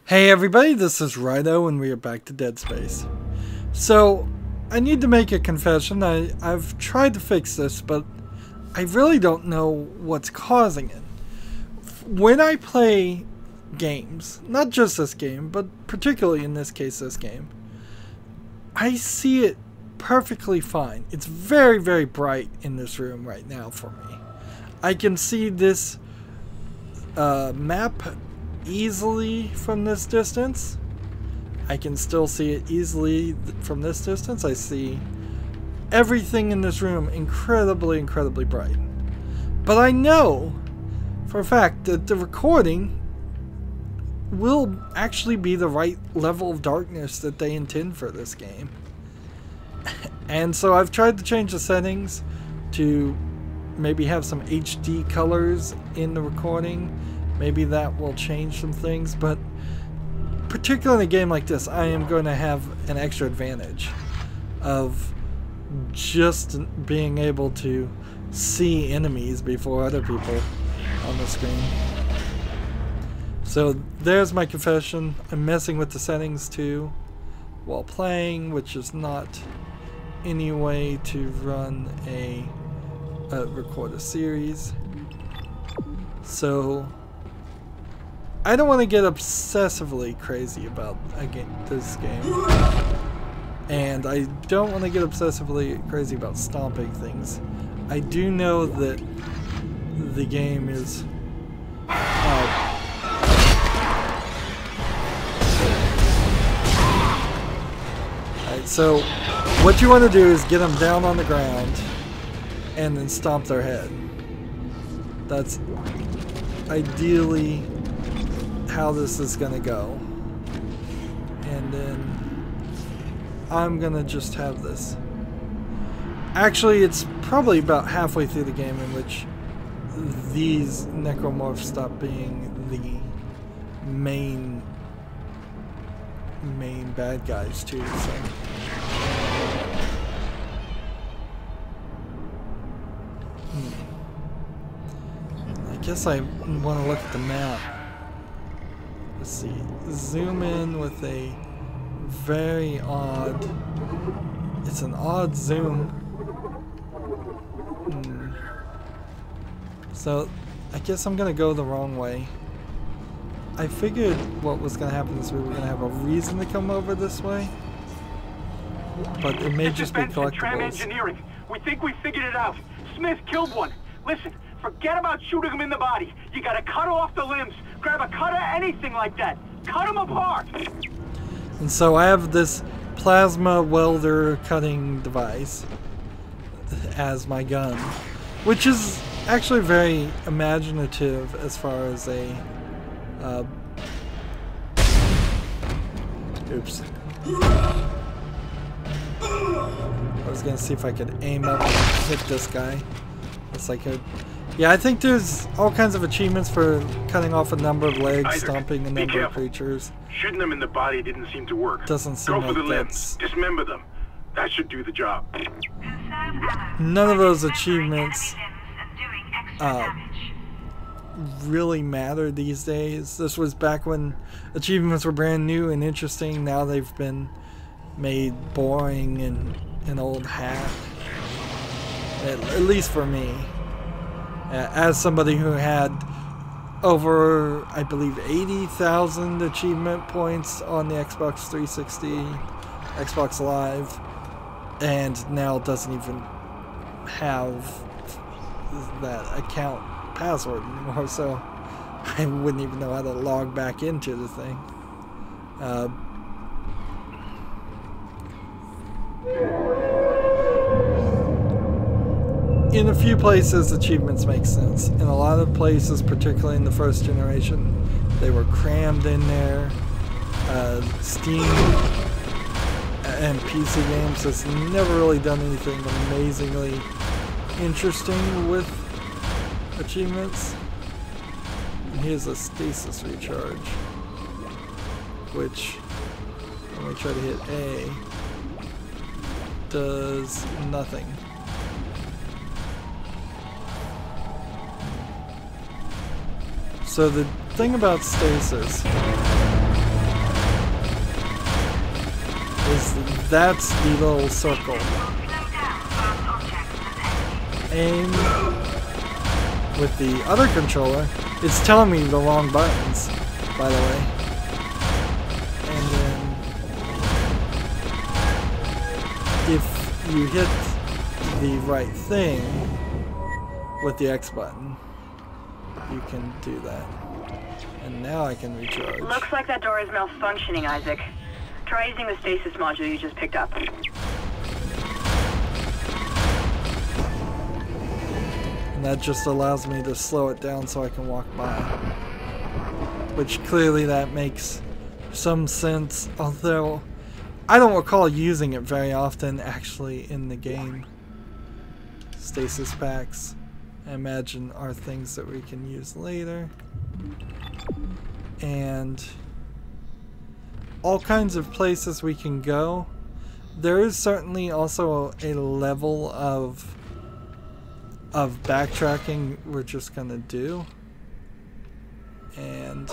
Hey everybody, this is Rydo and we are back to Dead Space. So, I need to make a confession. I've tried to fix this, but I really don't know what's causing it. When I play games, not just this game, but particularly in this case this game, I see it perfectly fine. It's very, very bright in this room right now for me. I can see this map easily from this distance. I can still see it easily from this distance. I see everything in this room incredibly bright. But I know for a fact that the recording will actually be the right level of darkness that they intend for this game. And so I've tried to change the settings to maybe have some HD colors in the recording. Maybe that will change some things, but particularly in a game like this, I am going to have an extra advantage of just being able to see enemies before other people on the screen. So there's my confession. I'm messing with the settings too while playing, which is not any way to run record a series. So I don't want to get obsessively crazy about this game, and I don't want to get obsessively crazy about stomping things. I do know that the game is Alright, so what you want to do is get them down on the ground and then stomp their head. That's ideally how this is gonna go. And then I'm gonna just have this. Actually, it's probably about halfway through the game in which these Necromorphs stop being the main bad guys too. So I guess I want to look at the map. Let's see. Zoom in with a very odd. It's an odd zoom. So I guess I'm gonna go the wrong way. I figured what was gonna happen is we were gonna have a reason to come over this way, but it may just be collectibles. Tram engineering. We think we figured it out. Smith killed one. Listen, forget about shooting him in the body. You gotta cut off the limbs. Grab a cutter, anything like that. Cut them apart. And so I have this plasma welder cutting device as my gun, which is actually very imaginative as far as a oops. I was gonna see if I could aim up and hit this guy. Yes, I could. Yeah, I think there's all kinds of achievements for cutting off a number of legs, Isaac, stomping a number of creatures. Shooting them in the body didn't seem to work. Doesn't seem Go for like the limbs. Dismember them. That should do the job. None of those achievements really matter these days. This was back when achievements were brand new and interesting. Now they've been made boring and an old hat. At least for me. As somebody who had over, I believe, 80,000 achievement points on the Xbox 360, Xbox Live, and now doesn't even have that account password anymore, so I wouldn't even know how to log back into the thing. In a few places, achievements make sense. In a lot of places, particularly in the first generation, they were crammed in there. Steam and PC games has never really done anything amazingly interesting with achievements. And here's a stasis recharge, which, when we try to hit A, does nothing. So the thing about stasis That's the little circle. Aim with the other controller. It's telling me the wrong buttons, by the way. And then if you hit the right thing with the X button, you can do that. And now I can recharge. Looks like that door is malfunctioning, Isaac. Try using the stasis module you just picked up. And that just allows me to slow it down so I can walk by. Which clearly that makes some sense, although I don't recall using it very often actually in the game. Stasis packs, I imagine, are things that we can use later. And all kinds of places we can go. There is certainly also a level of backtracking we're just gonna do. And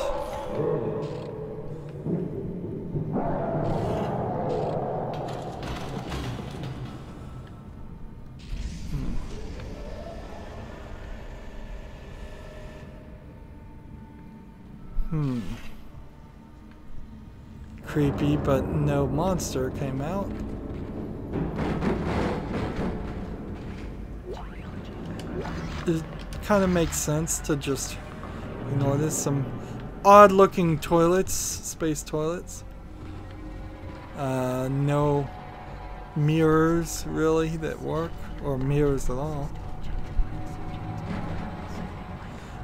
creepy, but no monster came out. It kind of makes sense to just ignore this. Some odd looking toilets, space toilets. No mirrors really that work, or mirrors at all.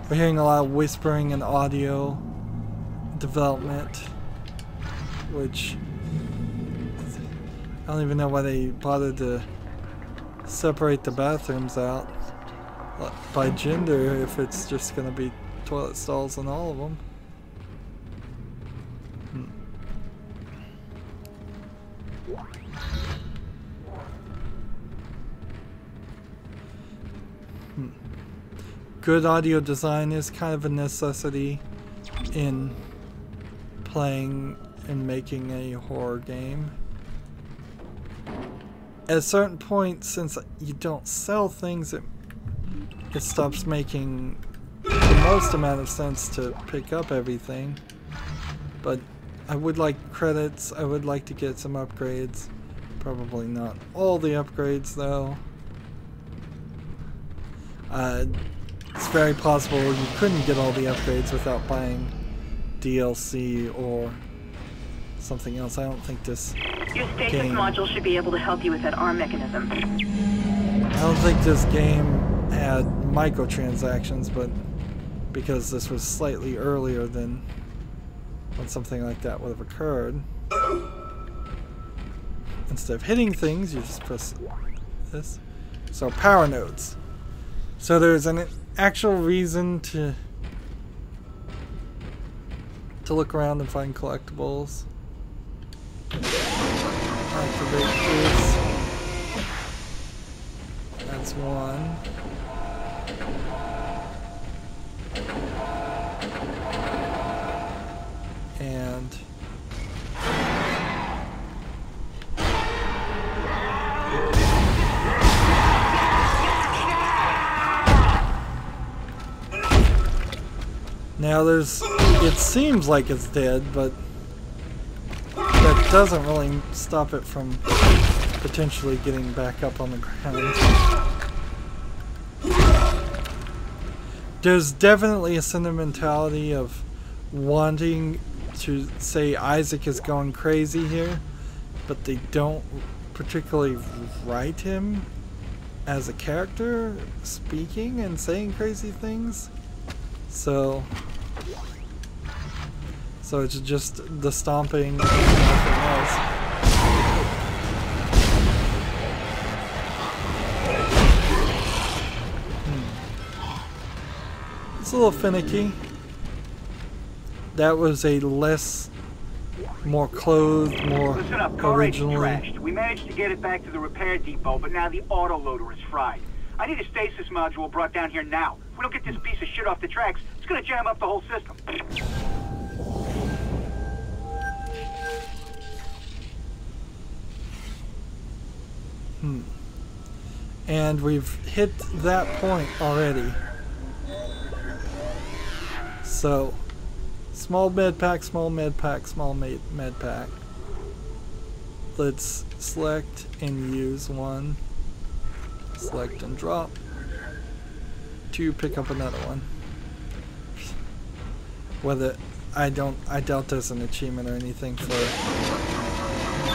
We're hearing a lot of whispering and audio development, which I don't even know why they bothered to separate the bathrooms out by gender if it's just going to be toilet stalls in all of them. Good audio design is kind of a necessity in playing and making a horror game. At a certain point, since you don't sell things, it stops making the most amount of sense to pick up everything. But I would like credits, I would like to get some upgrades. Probably not all the upgrades though. It's very possible you couldn't get all the upgrades without buying DLC or something else. I don't think this Your stasis module should be able to help you with that arm mechanism. I don't think this game had microtransactions, but because this was slightly earlier than when something like that would have occurred. Instead of hitting things, you just press this. So power nodes. So there's an actual reason to look around and find collectibles. Activate this. That's one. And now it seems like it's dead, but that doesn't really stop it from potentially getting back up on the ground. There's definitely a sentimentality of wanting to say Isaac is going crazy here, but they don't particularly write him as a character speaking and saying crazy things. So it's just the stomping and nothing else. It's a little finicky. That was a more clothed, more Listen up, car eight's originally. trashed. We managed to get it back to the repair depot, but now the autoloader is fried. I need a stasis module brought down here now. If we don't get this piece of shit off the tracks, it's gonna jam up the whole system. And we've hit that point already. So, small med pack, small med pack, small med pack. Let's select and use one. Select and drop. 2, pick up another one. Whether I doubt there's an achievement or anything for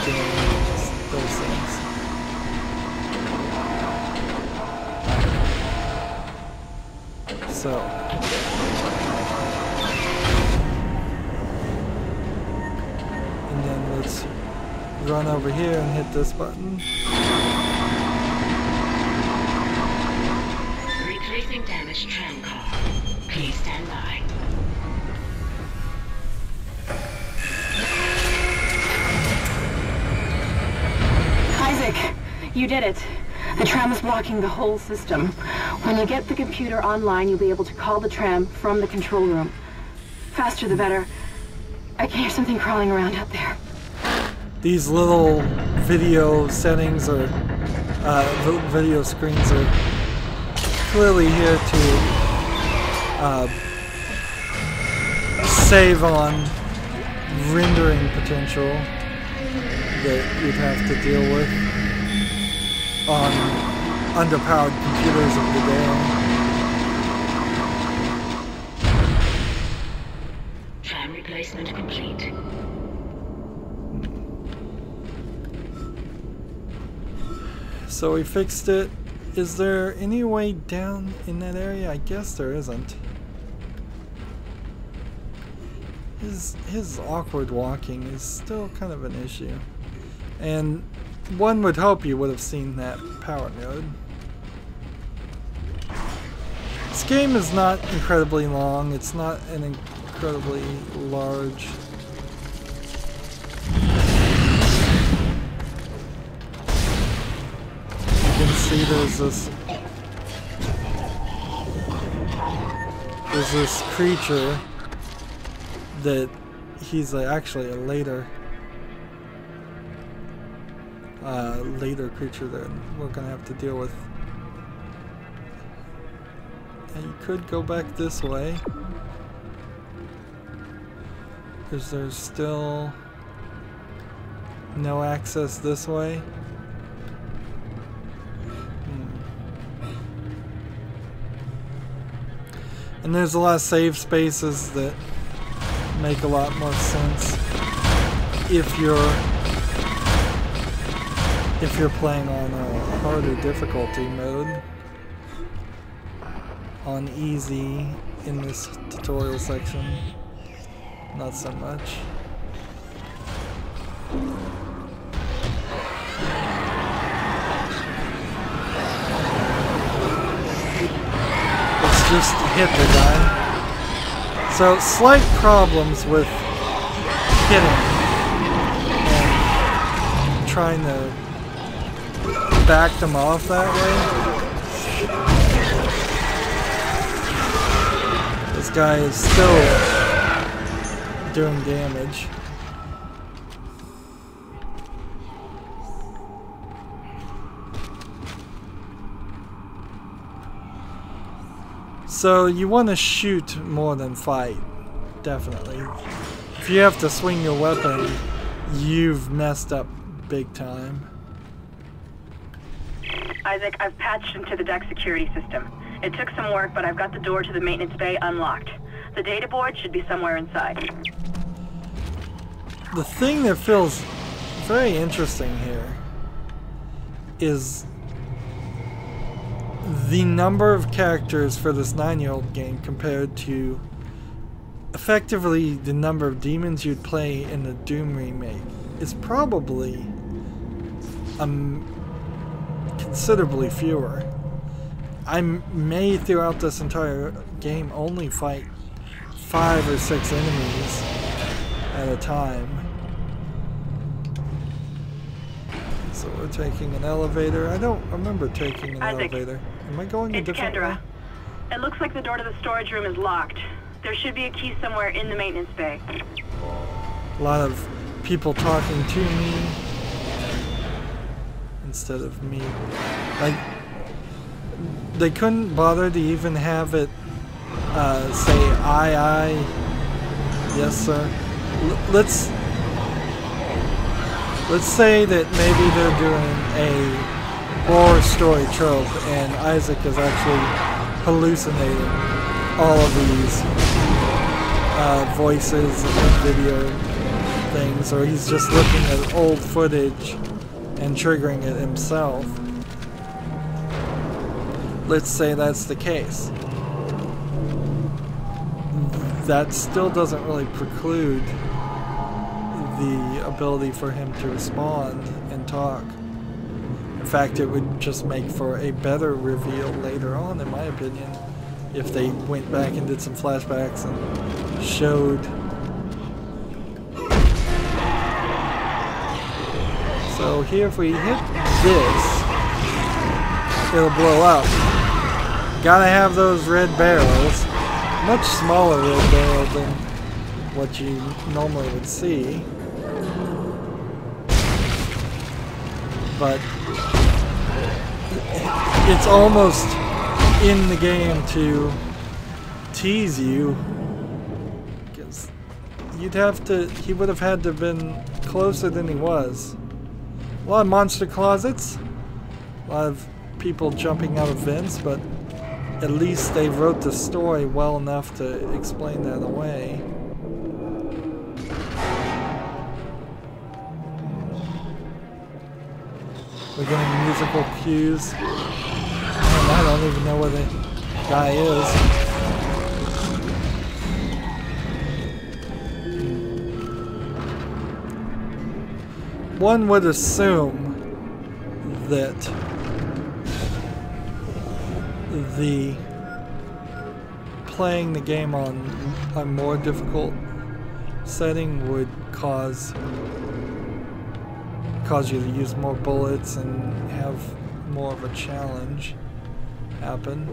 doing those things. So and then let's run over here and hit this button. Replacing damaged tram car. Please stand by. Isaac, you did it. The tram is blocking the whole system. When you get the computer online, you'll be able to call the tram from the control room. Faster the better. I can hear something crawling around out there. These little video settings or video screens are clearly here to save on rendering potential that you'd have to deal with on underpowered computers of the day. Tram replacement complete. So we fixed it. Is there any way down in that area? I guess there isn't. His awkward walking is still kind of an issue. And one would hope you would have seen that power node. This game is not incredibly long. It's not an incredibly large. You can see there's this creature that he's actually a later creature that we're gonna have to deal with. And you could go back this way. Is there still no access this way? And there's a lot of save spaces that make a lot more sense if you're playing on a harder difficulty mode. On easy in this tutorial section, not so much. Let's just hit the guy. So slight problems with hitting and trying to back them off that way. This guy is still doing damage. So you want to shoot more than fight, definitely. If you have to swing your weapon, you've messed up big time. Isaac, I've patched into the deck security system. It took some work, but I've got the door to the maintenance bay unlocked. The data board should be somewhere inside. The thing that feels very interesting here is the number of characters for this 9-year-old game compared to effectively the number of demons you'd play in the Doom remake is probably considerably fewer. I may throughout this entire game only fight 5 or 6 enemies at a time. So we're taking an elevator. I don't remember taking an Isaac, elevator. Am I going a different way? It looks like the door to the storage room is locked. There should be a key somewhere in the maintenance bay. A lot of people talking to me instead of me. Like, they couldn't bother to even have it say aye, yes sir. Let's say that maybe they're doing a horror story trope and Isaac is actually hallucinating all of these voices and video things, or he's just looking at old footage and triggering it himself. Let's say that's the case. That still doesn't really preclude the ability for him to respond and talk. In fact, it would just make for a better reveal later on, in my opinion, if they went back and did some flashbacks and showed. So here, if we hit this, it'll blow up. Gotta have those red barrels. Much smaller red barrel than what you normally would see. But it's almost in the game to tease you, because you'd have to, he would have had to have been closer than he was. A lot of monster closets, a lot of people jumping out of vents, but at least they wrote the story well enough to explain that away. We're getting musical cues. And I don't even know where the guy is. One would assume that the playing the game on a more difficult setting would cause you to use more bullets and have more of a challenge happen.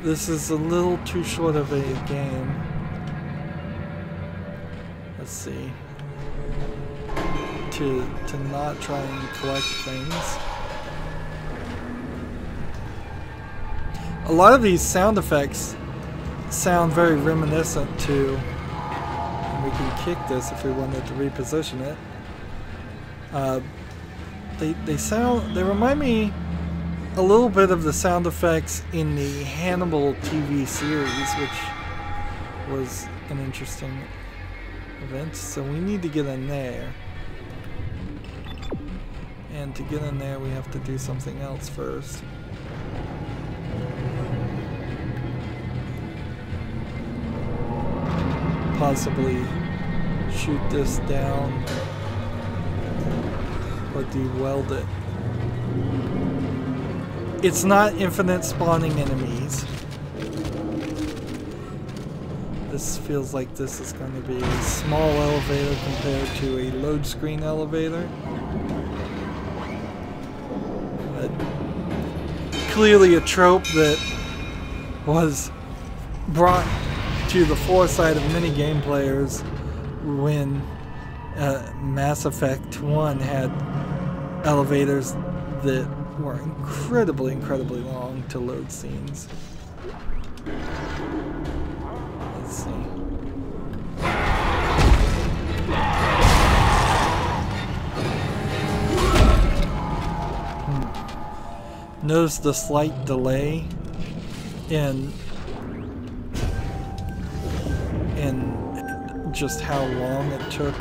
This is a little too short of a game. Let's see. To not try and collect things. A lot of these sound effects sound very reminiscent to, and we can kick this if we wanted to reposition it. They remind me a little bit of the sound effects in the Hannibal TV series, which was an interesting event. So we need to get in there. And to get in there, we have to do something else first. Possibly shoot this down or de-weld it. It's not infinite spawning enemies. This feels like this is going to be a small elevator compared to a load screen elevator. But clearly a trope that was brought to the foresight of many game players when Mass Effect 1 had elevators that were incredibly long to load scenes. Let's see. Notice the slight delay in just how long it took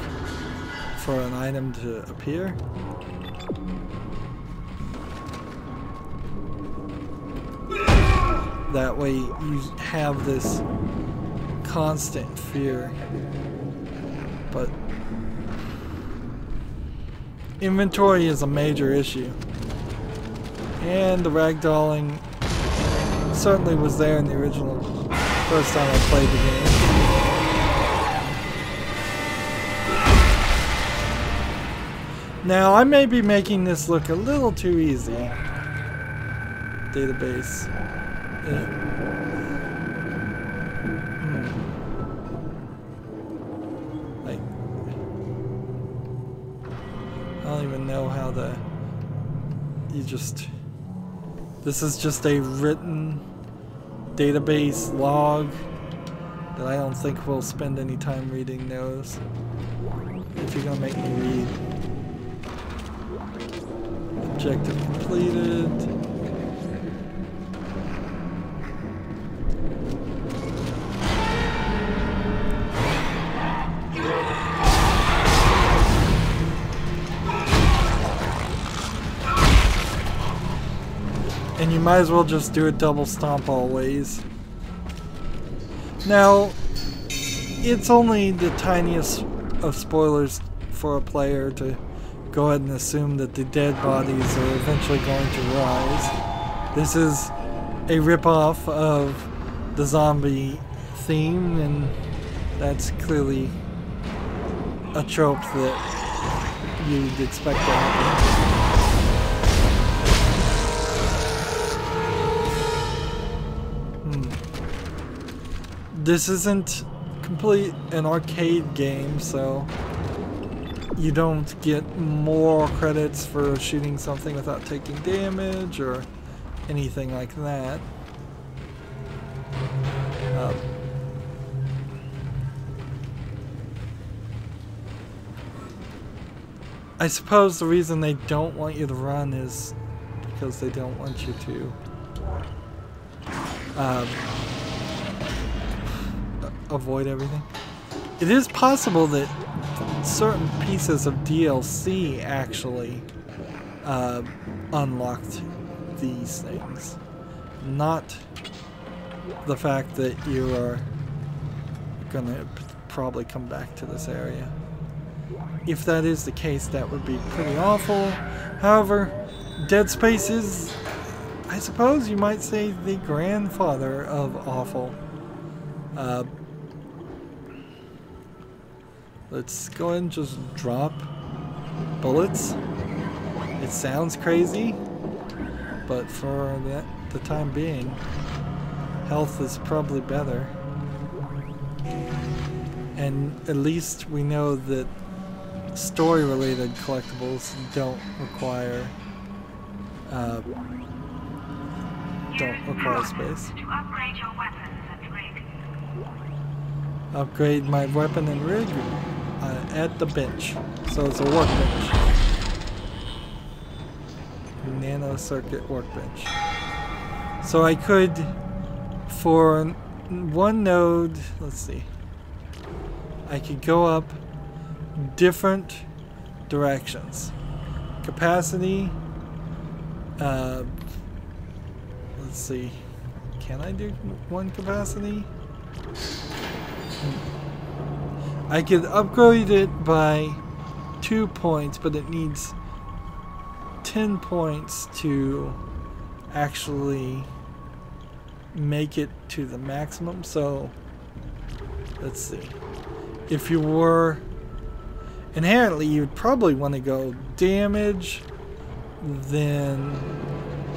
for an item to appear. That way you have this constant fear. But inventory is a major issue. And the ragdolling certainly was there in the original first time I played the game. Now I may be making this look a little too easy. Database. don't even know how to... This is just a written database log that I don't think we'll spend any time reading those. If you're gonna make me read. Objective completed. And you might as well just do a double stomp always. Now, it's only the tiniest of spoilers for a player to go ahead and assume that the dead bodies are eventually going to rise. This is a ripoff of the zombie theme, and that's clearly a trope that you'd expect to happen. This isn't complete an arcade game, so you don't get more credits for shooting something without taking damage or anything like that. I suppose the reason they don't want you to run is because they don't want you to avoid everything. It is possible that certain pieces of DLC actually unlocked these things. Not the fact that you are gonna probably come back to this area. If that is the case, that would be pretty awful. However, Dead Space is, I suppose you might say, the grandfather of awful. Let's go ahead and just drop bullets. It sounds crazy, but for the time being, health is probably better. And at least we know that story-related collectibles don't require space. To upgrade your weapons and rig. Upgrade my weapon and rig at the bench. So it's a workbench. Nano circuit workbench. So I could, for one node, let's see, I could go up different directions. Capacity, let's see, can I do one capacity? I could upgrade it by 2 points, but it needs 10 points to actually make it to the maximum. So let's see, if you were inherently, you'd probably want to go damage, then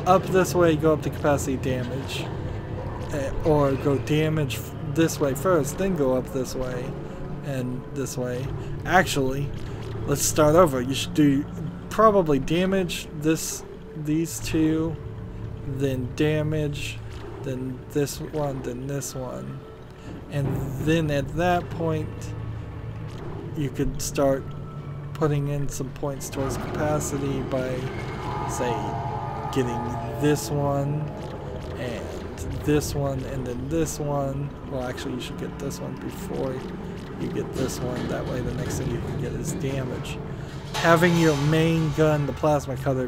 up this way, go up to capacity damage, or go damage this way first, then go up this way and this way. Actually, let's start over. You should do probably damage these two, then damage, then this one, then this one, and then at that point you could start putting in some points towards capacity by, say, getting this one and this one and then this one. Well, actually you should get this one before you get this one. That way the next thing you can get is damage. Having your main gun, the plasma cutter,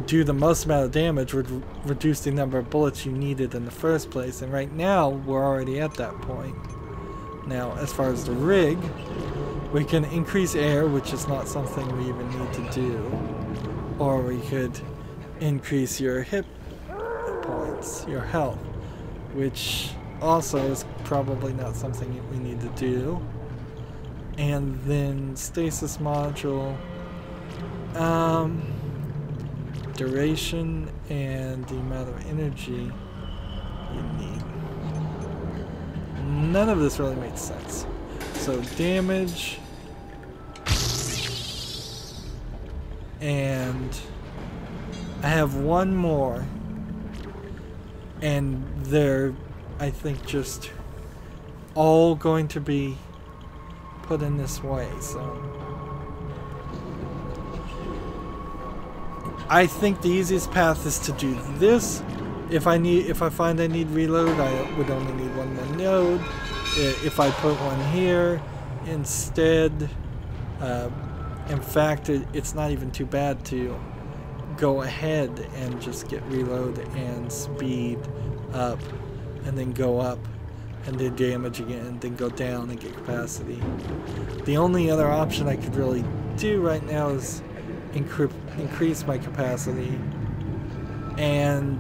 do the most amount of damage would reduce the number of bullets you needed in the first place, and right now we're already at that point. Now, as far as the rig, we can increase air, which is not something we even need to do, or we could increase your hit points, your health, which also is probably not something we need to do. And then stasis module, duration and the amount of energy you need. None of this really makes sense. So damage, And I have one more. And they're, I think, just all going to be put in this way, so I think the easiest path is to do this. If I find I need reload, I would only need one more node. If I put one here instead, in fact, it's not even too bad to go ahead and just get reload and speed up, and then go up and then damage again, and then go down and get capacity. The only other option I could really do right now is increase my capacity, and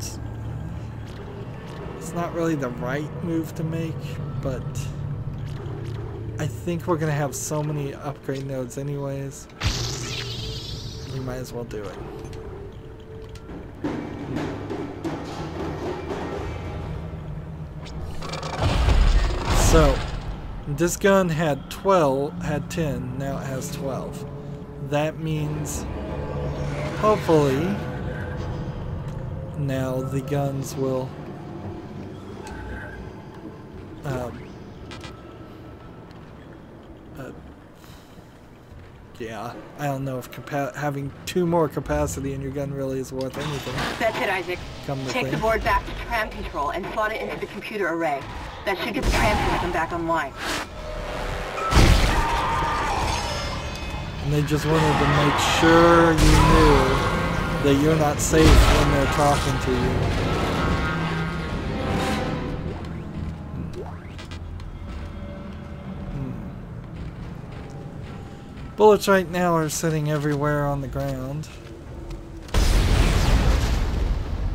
it's not really the right move to make, but I think we're gonna have so many upgrade nodes anyways, we might as well do it. So this gun had 10, now it has 12. That means hopefully now the guns will yeah, I don't know if having 2 more capacity in your gun really is worth anything. That's it, Isaac. Take the board back to tram control and slot it into the computer array. That should get the tram system back online. And they just wanted to make sure you knew that you're not safe when they're talking to you. Bullets right now are sitting everywhere on the ground.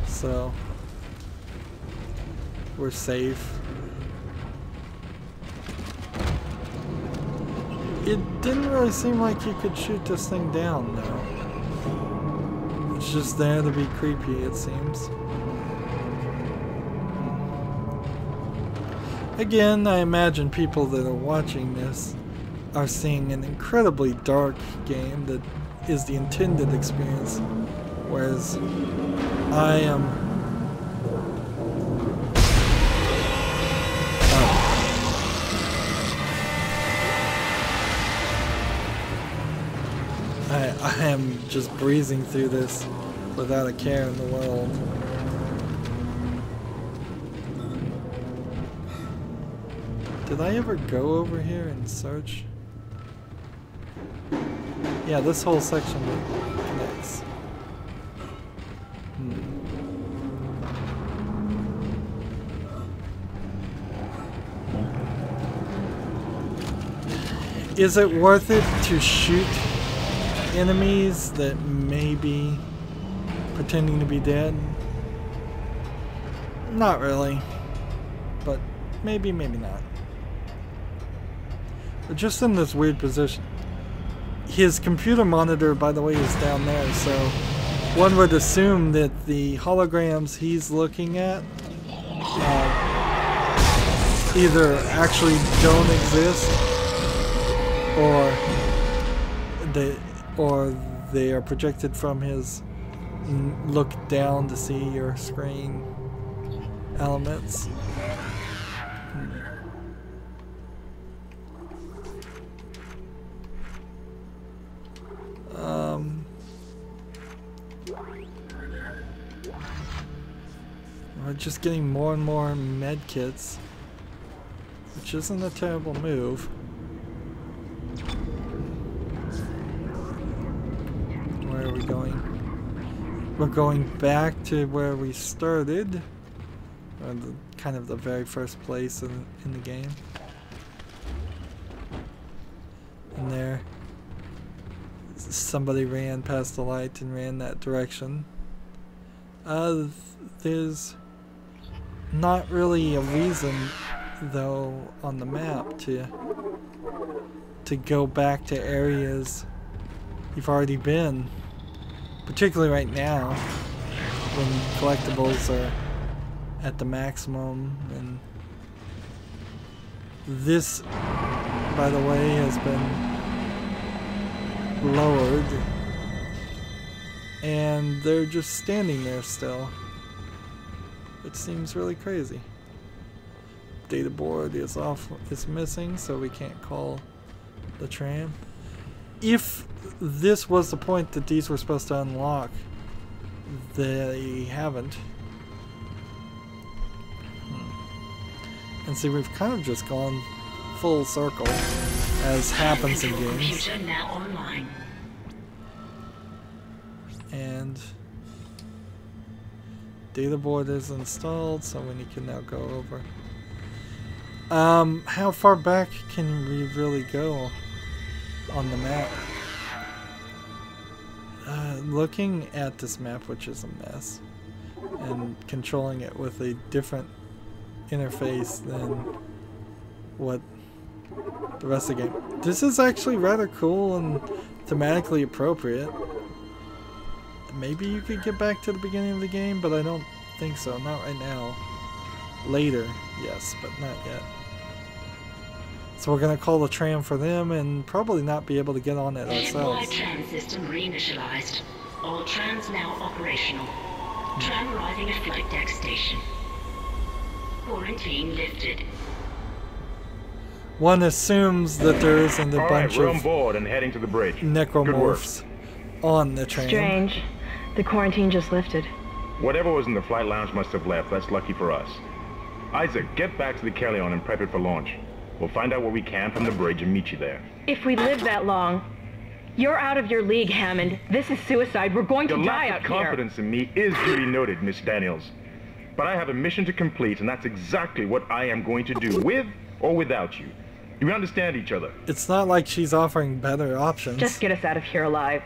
So we're safe. It didn't really seem like you could shoot this thing down, though. It's just there to be creepy, it seems. Again, I imagine people that are watching this are seeing an incredibly dark game that is the intended experience, whereas I am... I am just breezing through this without a care in the world. Did I ever go over here and search? Yeah, this whole section connects. Is it worth it to shoot enemies that may be pretending to be dead? Not really, but maybe, maybe not. We're just in this weird position. His computer monitor, by the way, is down there, so one would assume that the holograms he's looking at either actually don't exist, or they are projected from his look down to see your screen elements. We're just getting more and more med kits, which isn't a terrible move. Where are we going? We're going back to where we started, or kind of the very first place in the game. And there, somebody ran past the light and ran that direction. There's not really a reason, though, on the map to go back to areas you've already been, particularly right now when collectibles are at the maximum. And this, by the way, has been lowered and they're just standing there still. It seems really crazy. Data board is off, it's missing, so we can't call the tram. If this was the point that these were supposed to unlock, they haven't. And see, we've kind of just gone full circle, as happens in games. Computer now online. And data board is installed, so we can now go over. How far back can we really go on the map? Looking at this map, which is a mess, and controlling it with a different interface than what the rest of the game. This is actually rather cool and thematically appropriate. Maybe you could get back to the beginning of the game, but I don't think so. Not right now. Later, yes, but not yet. So we're going to call the tram for them and probably not be able to get on it ourselves. Tram system reinitialized. All trams now operational. Tram arriving at flight deck station. Quarantine lifted. One assumes that there isn't a bunch we're of on board and heading to the bridge. necromorphs on the train. Strange. The quarantine just lifted. Whatever was in the flight lounge must have left. That's lucky for us. Isaac, get back to the Kellion and prep it for launch. We'll find out what we can from the bridge and meet you there. If we live that long, you're out of your league, Hammond. This is suicide. We're going to Your die lack out of confidence in me is duly noted, Miss Daniels. But I have a mission to complete, and that's exactly what I am going to do, with or without you. Do we understand each other? It's not like she's offering better options. Just get us out of here alive.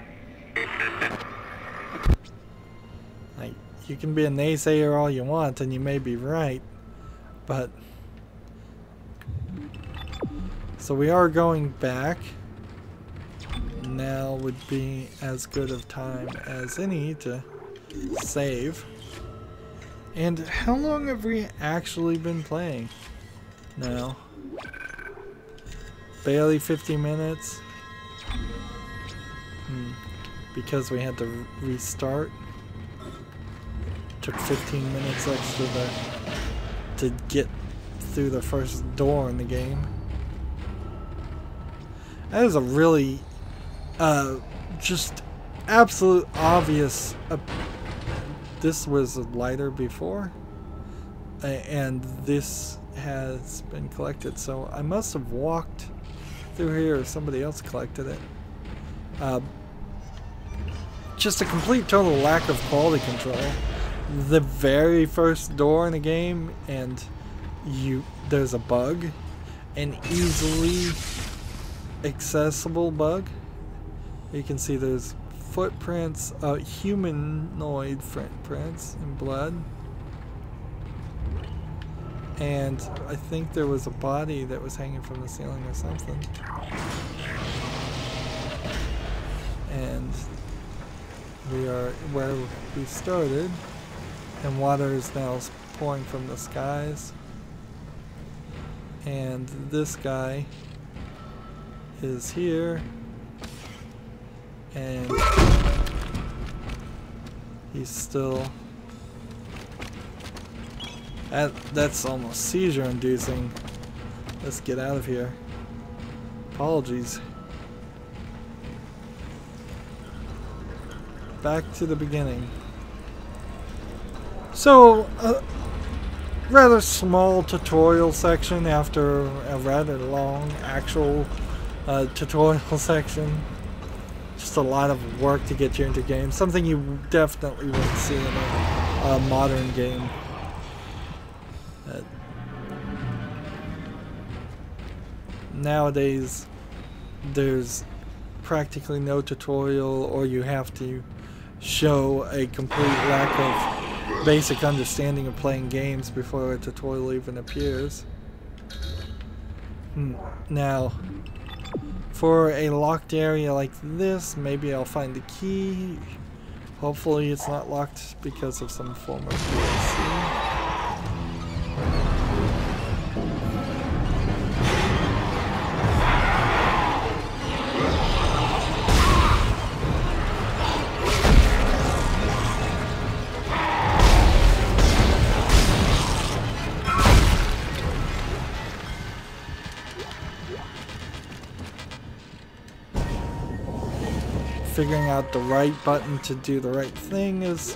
Like, you can be a naysayer all you want, and you may be right, but... So we are going back. Now would be as good of time as any to save. And how long have we actually been playing now? Barely 50 minutes. Because we had to restart. Took 15 minutes extra to get through the first door in the game. That is a really just absolute obvious. This was lighter before, and this has been collected, so I must have walked through here or somebody else collected it. Just a complete total lack of quality control. The very first door in the game, and there's a bug, an easily accessible bug. You can see there's footprints, humanoid footprints in blood, and I think there was a body that was hanging from the ceiling or something. And we are where we started, and water is now pouring from the skies, and this guy is here, and he's still that's almost seizure inducing. Let's get out of here. Apologies. Back to the beginning. So rather small tutorial section after a rather long actual tutorial section. Just a lot of work to get you into games. Something you definitely wouldn't see in a modern game. Nowadays, there's practically no tutorial, or you have to show a complete lack of basic understanding of playing games before a tutorial even appears. Now, for a locked area like this, maybe I'll find the key. Hopefully it's not locked because of some form of DLC. figuring out the right button to do the right thing is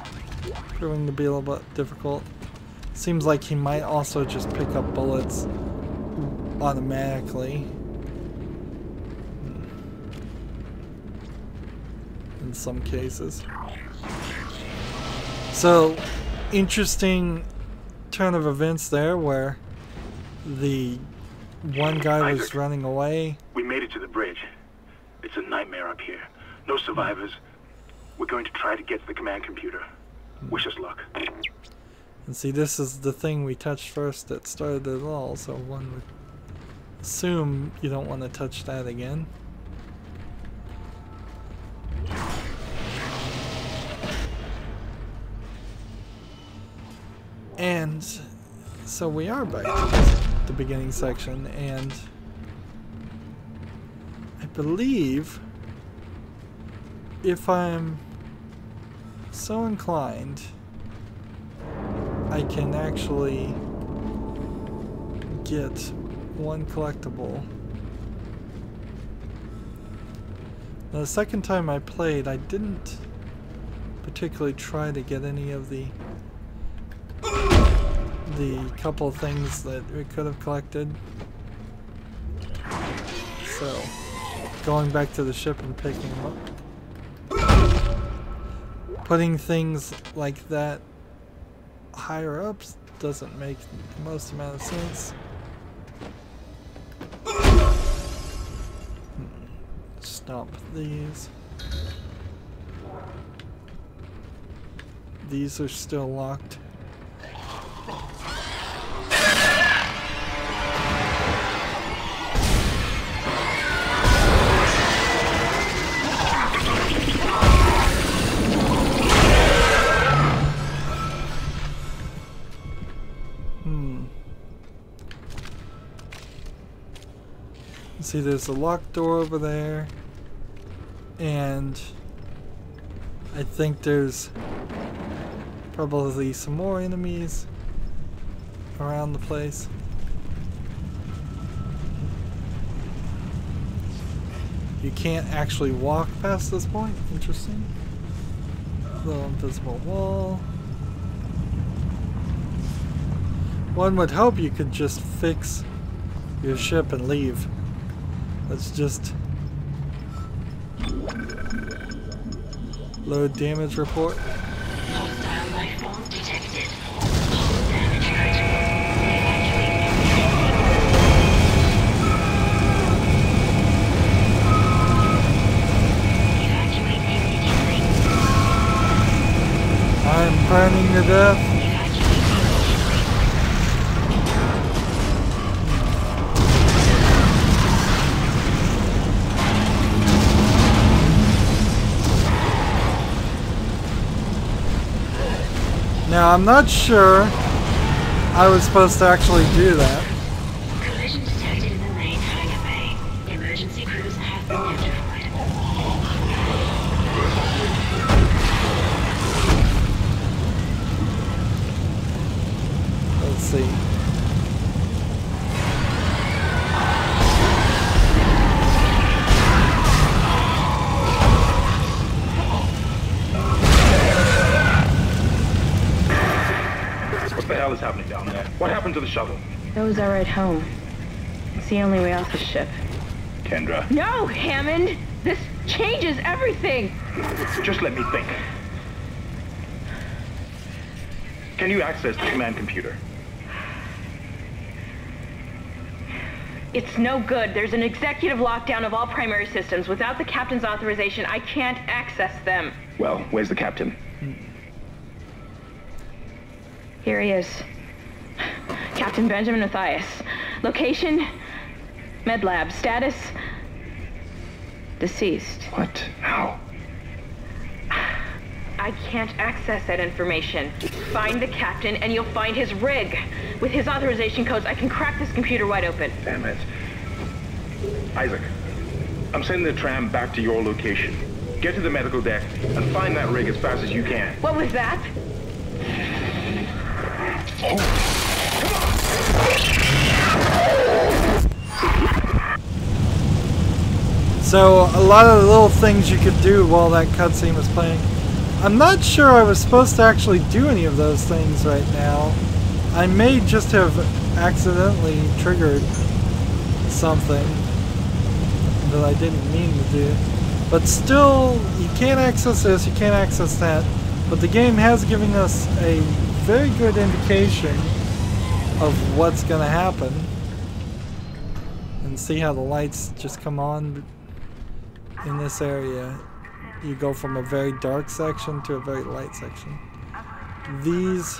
proving to be a little bit difficult. Seems like he might also just pick up bullets automatically. In some cases. So, interesting turn of events there where the one guy was Isaac, running away. we made it to the bridge. It's a nightmare up here. No survivors. We're going to try to get to the command computer. Wish us luck. And see, this is the thing we touched first that started it all, so one would assume you don't want to touch that again. And so we are back to the beginning section, and I believe if I'm so inclined, I can actually get one collectible. Now, the second time I played, I didn't particularly try to get any of the couple things that we could have collected. So, going back to the ship and picking them up. Putting things like that higher ups doesn't make the most amount of sense. Stop these. These are still locked. See, there's a locked door over there, and I think there's probably some more enemies around the place. You can't actually walk past this point. Interesting. Little invisible wall. One would hope you could just fix your ship and leave. Let's just load damage report. Hostile life form detected. Hull damage critical. Evacuate immediately. I'm burning to death. Now, I'm not sure I was supposed to actually do that. Collision detected in the main hangar bay. Emergency crews have been notified. Let's see. What the hell is happening down there? What happened to the shuttle? That was our ride home. It's the only way off the ship. Kendra, No, Hammond! This changes everything! just let me think. Can you access the command computer? It's no good. There's an executive lockdown of all primary systems. Without the captain's authorization, I can't access them. Well, where's the captain? Here he is. Captain Benjamin Mathias. Location? Med lab. Status? Deceased. What? How? I can't access that information. Find the captain and you'll find his rig. With his authorization codes, I can crack this computer wide open. Damn it. Isaac, I'm sending the tram back to your location. Get to the medical deck and find that rig as fast as you can. What was that? So a lot of the little things you could do while that cutscene was playing. I'm not sure I was supposed to actually do any of those things right now. I may just have accidentally triggered something that I didn't mean to do. But still, you can't access this, you can't access that. But the game has given us a very good indication of what's going to happen. And see how the lights just come on in this area. You go from a very dark section to a very light section. These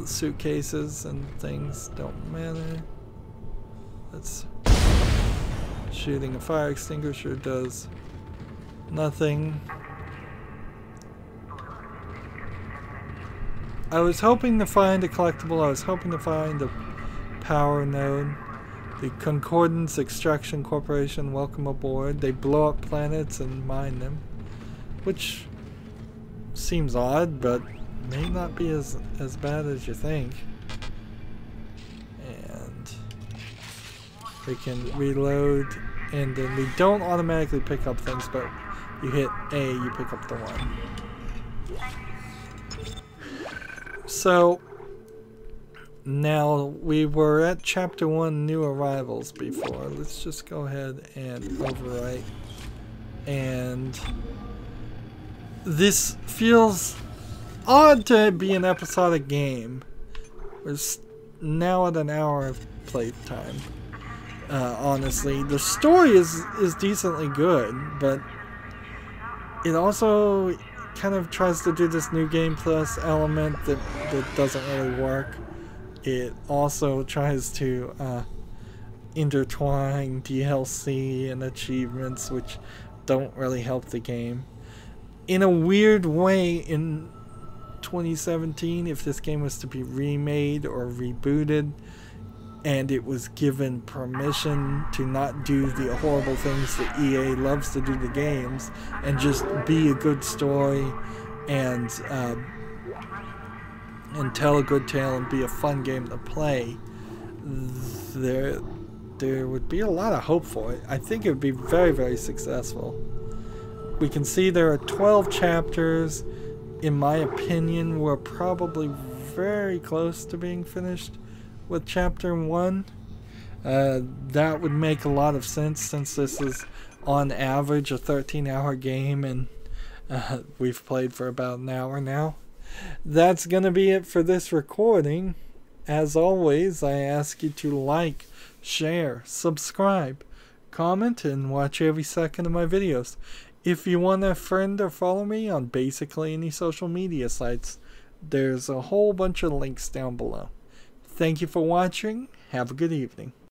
suitcases and things don't matter. That's shooting a fire extinguisher does nothing. I was hoping to find a collectible. I was hoping to find a power node. The Concordance Extraction Corporation, welcome aboard. They blow up planets and mine them, which seems odd, but may not be as bad as you think. And we can reload, and then we don't automatically pick up things, but you hit A, you pick up the one. So now, we were at Chapter 1, New Arrivals before. Let's just go ahead and overwrite. And this feels odd to be an episodic game. We're now at an hour of playtime. Honestly, the story is decently good, but it also kind of tries to do this new game plus element that doesn't really work. It also tries to intertwine DLC and achievements, which don't really help the game. In a weird way, in 2017, if this game was to be remade or rebooted, and it was given permission to not do the horrible things that EA loves to do to games, and just be a good story and tell a good tale and be a fun game to play, there would be a lot of hope for it. I think it would be very, very successful. We can see there are 12 chapters. In my opinion, we're probably very close to being finished with Chapter 1. That would make a lot of sense since this is on average a 13-hour game, and we've played for about an hour now. That's gonna be it for this recording. As always, I ask you to like, share, subscribe, comment, and watch every second of my videos. If you want to friend or follow me on basically any social media sites, there's a whole bunch of links down below. Thank you for watching. Have a good evening.